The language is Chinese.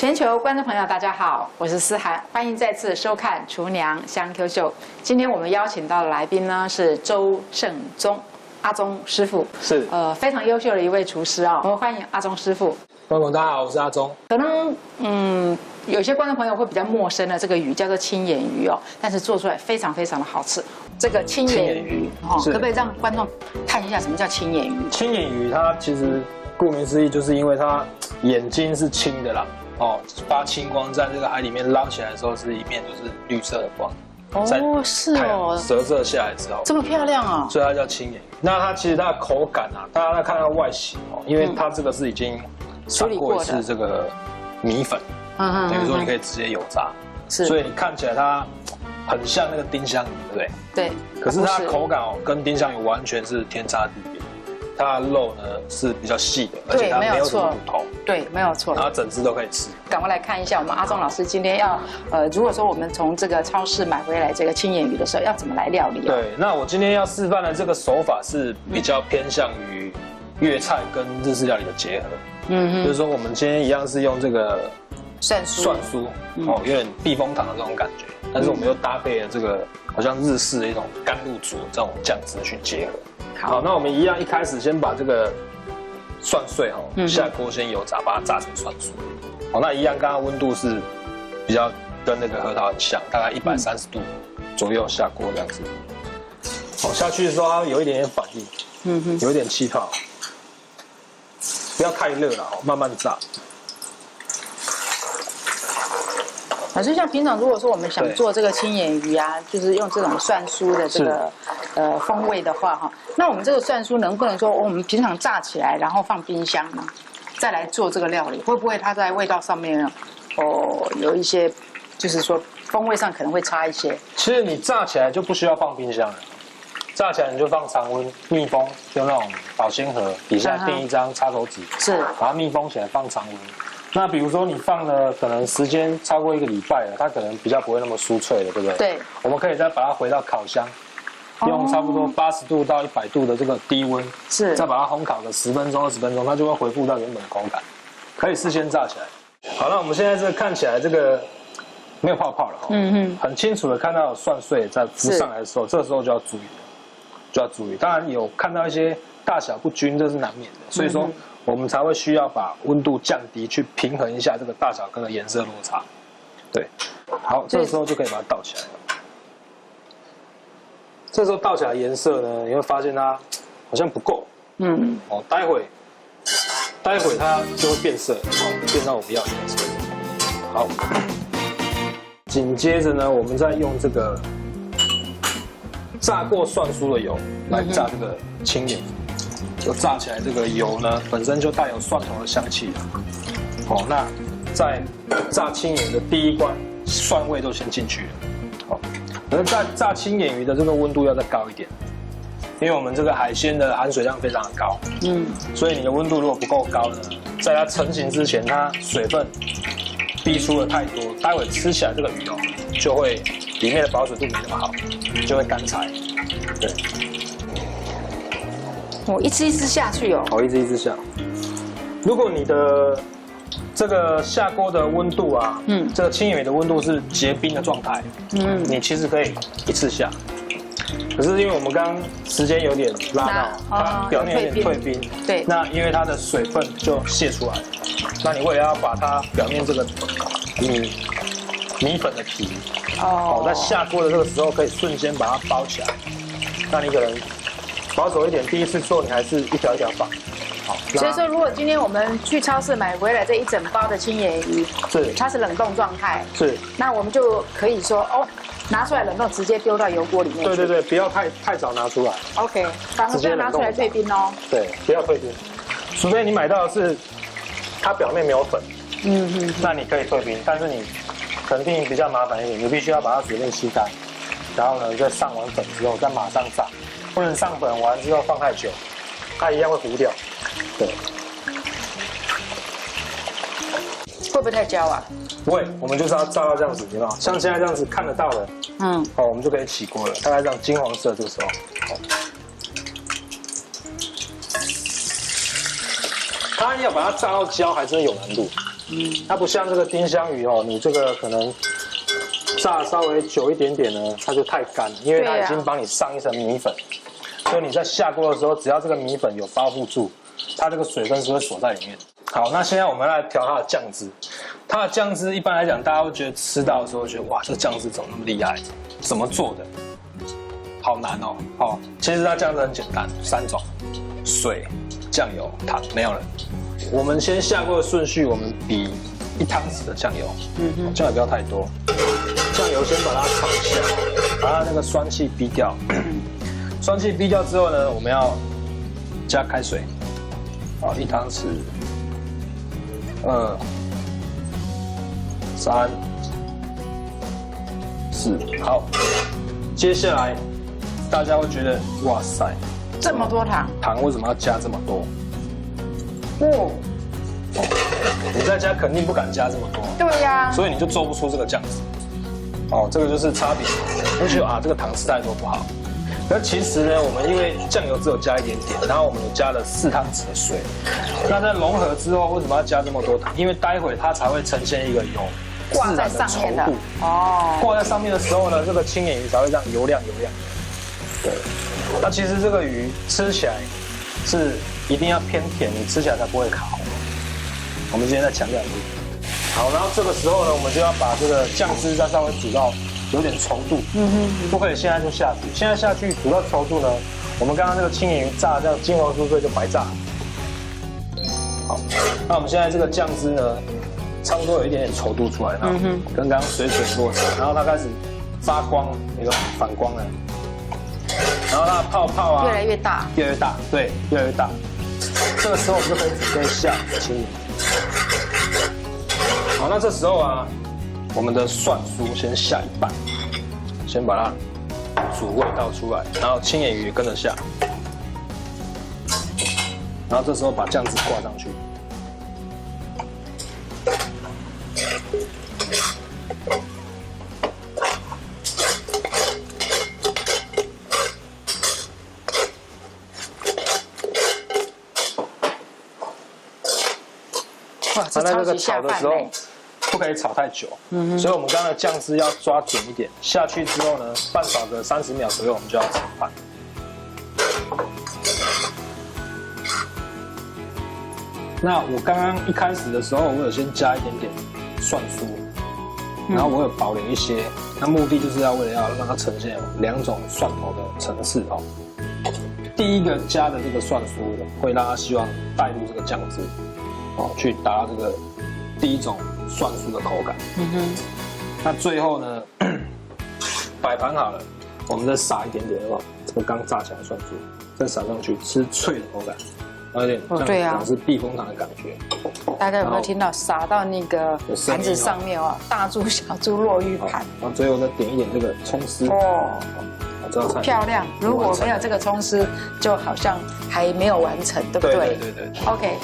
全球观众朋友，大家好，我是思涵，欢迎再次收看《厨娘香 Q 秀》。今天我们邀请到的来宾呢是周胜宗阿宗师傅，是非常优秀的一位厨师哦。我们欢迎阿宗师傅。观众大家好，我是阿宗。可能有些观众朋友会比较陌生的这个鱼叫做青眼鱼哦，但是做出来非常非常的好吃。这个青眼鱼哦，可不可以让观众看一下什么叫青眼鱼？青眼鱼它其实顾名思义，就是因为它眼睛是青的啦。哦，发青光，在这个海里面捞起来的时候，是一面就是绿色的光。哦，是哦，折射下来之后，这么漂亮哦，所以它叫青眼鱼。那它其实它的口感啊，大家在看它的外形哦，因为它这个是已经处理过一次这个米粉，等于说你可以直接油炸，是，所以你看起来它很像那个丁香鱼，对不对？对。可是它的口感哦，跟丁香鱼完全是天差地别。它的肉呢是比较细的，而且它没有什么骨头。对，没有错。然后整只都可以吃。赶快来看一下，我们阿宗老师今天要如果说我们从这个超市买回来这个青眼鱼的时候，要怎么来料理？对，那我今天要示范的这个手法是比较偏向于粤菜跟日式料理的结合。就是说我们今天一样是用这个蒜酥，哦，有点避风塘的这种感觉，但是我们又搭配了这个好像日式的一种甘露煮这种酱汁去结合。好，那我们一样一开始先把这个蒜碎下锅先油炸，把它炸成蒜酥。好，那一样刚刚温度是比较跟那个核桃很像，大概130度左右下锅这样子。好，下去的时候它有一点点反应，有一点气泡，不要太热了，慢慢炸。老师，像平常如果说我们想做这个青眼鱼啊，就是用这种蒜酥的这个风味的话哈，那我们这个蒜酥能不能说我们平常炸起来，然后放冰箱呢，再来做这个料理，会不会它在味道上面有一些，就是说风味上可能会差一些？其实你炸起来就不需要放冰箱了，炸起来你就放常温密封，用那种保鲜盒，底下垫一张插头纸，是把它密封起来放常温。那比如说你放了可能时间超过1个礼拜了，它可能比较不会那么酥脆了，对不对？对。我们可以再把它回到烤箱，用差不多80度到100度的这个低温，是再把它烘烤个10分钟、20分钟，它就会恢复到原本的口感。可以事先炸起来。好，那我们现在这个看起来这个没有泡泡了，很清楚的看到有蒜碎在浮上来的时候，这个时候就要注意，当然有看到一些大小不均，这是难免的，所以说。我们才会需要把温度降低，去平衡一下这个大小跟的颜色落差。对，好，这个时候就可以把它倒起来了。这时候倒起来颜色呢，你会发现它好像不够。待会它就会变色，变到我们要的颜色。好，紧接着呢，我们再用这个炸过蒜酥的油来炸这个青眼。就炸起来，这个油呢本身就带有蒜头的香气了。那在炸青眼的第一关，蒜味都先进去了。而在炸青眼鱼的这个温度要再高一点，因为我们这个海鲜的含水量非常的高。所以你的温度如果不够高呢，在它成型之前，它水分逼出了太多，待会吃起来这个鱼就会里面的保水度没那么好，就会干柴。对。我一只一只下去哦。一只一只下。如果你的这个下锅的温度啊，这个青眼鱼的温度是结冰的状态，你其实可以一次下。可是因为我们刚刚时间有点拉到，它表面有点退冰，对，那因为它的水分就泄出来，那你为了要把它表面这个米粉的皮，在下锅的这个时候可以瞬间把它包起来，那你可能。保守一点，第一次做你还是一条一条放。好，所以说如果今天我们去超市买回来这一整包的青眼鱼，它是冷冻状态，那我们就可以说拿出来冷冻，直接丢到油锅里面。对，不要太早拿出来。OK， 反而不要拿出来退冰哦。对，不要退冰，除非你买到的是它表面没有粉，那你可以退冰，但是你肯定比较麻烦一点，你必须要把它水分吸干，然后呢再上完粉之后再马上炸。不能上粉完之后放太久，它一样会糊掉。对，会不会太焦啊？不会，我们就是要炸到这样子，有没有？像现在这样子看得到的，我们就可以起锅了。大概这样金黄色，这个时候，它要把它炸到焦，还真的有难度。它不像这个丁香鱼哦，你这个可能炸稍微久一点点呢，它就太干了，因为它已经帮你上一层米粉，所以你在下锅的时候，只要这个米粉有包覆住，它这个水分是会锁在里面。好，那现在我们来调它的酱汁。它的酱汁一般来讲，大家会觉得吃到的时候觉得哇，这酱汁怎么那么厉害？怎么做的？好难哦。哦，其实它酱汁很简单，3种：水、酱油、糖，没有了。我们先下锅的顺序，我们比1汤匙的酱油，酱油不要太多。酱油先把它炒一下，把它那个酸气逼掉。酸气逼掉之后呢，我们要加开水。好，1汤匙，2、3、4，好。接下来大家会觉得，哇塞，这么多糖，糖为什么要加这么多？哦，你在家肯定不敢加这么多，对呀，所以你就做不出这个酱汁。哦，这个就是差别。而且啊，这个糖吃太多不好。可其实呢，我们因为酱油只有加一点点，然后我们有加了4汤匙的水。那在融合之后，为什么要加这么多糖？因为待会它才会呈现一个有自然的稠度。哦。挂在上面的时候呢，这个青眼鱼才会这样油亮油亮。对。那其实这个鱼吃起来是一定要偏甜，你吃起来才不会卡喉。我们今天再强调一遍。好，然后这个时候呢，我们就要把这个酱汁再稍微煮到有点稠度，不可以现在就下去。现在下去煮到稠度呢，我们刚刚这个青眼鱼炸这样金黄酥脆就白炸。好，那我们现在这个酱汁呢，差不多有一点点稠度出来，跟刚刚水落差，然后它开始发光，那个反光了，然后它的泡泡啊越来越大，越来越大，对，越来越大。这个时候我们就可以准备下青眼鱼。好，那这时候啊，我们的蒜酥先下一半，先把它煮味道出来，然后青眼鱼也跟着下，然后这时候把酱汁挂上去。哇，这超级下饭嘞！不可以炒太久，所以我们刚刚的酱汁要抓紧一点。下去之后呢，拌炒个30秒左右，我们就要盛盘。那我刚刚一开始的时候，我有先加一点点蒜酥，然后我有保留一些，那目的就是为了要让它呈现2种蒜头的层次哦。第一个加的这个蒜酥会让它希望带入这个酱汁，哦，去达到这个第一种蒜酥的口感。那最后呢，摆盘好了，我们再撒一点点的话，这个刚炸起来的蒜酥，再撒上去，吃脆的口感，有点像是避风塘的感觉。大家有没有听到撒到那个盘子上面哦？大猪小猪落玉盘。然后最后再点一点这个葱丝哦，这道菜漂亮。如果没有这个葱丝，就好像还没有完成，对不对？对。OK。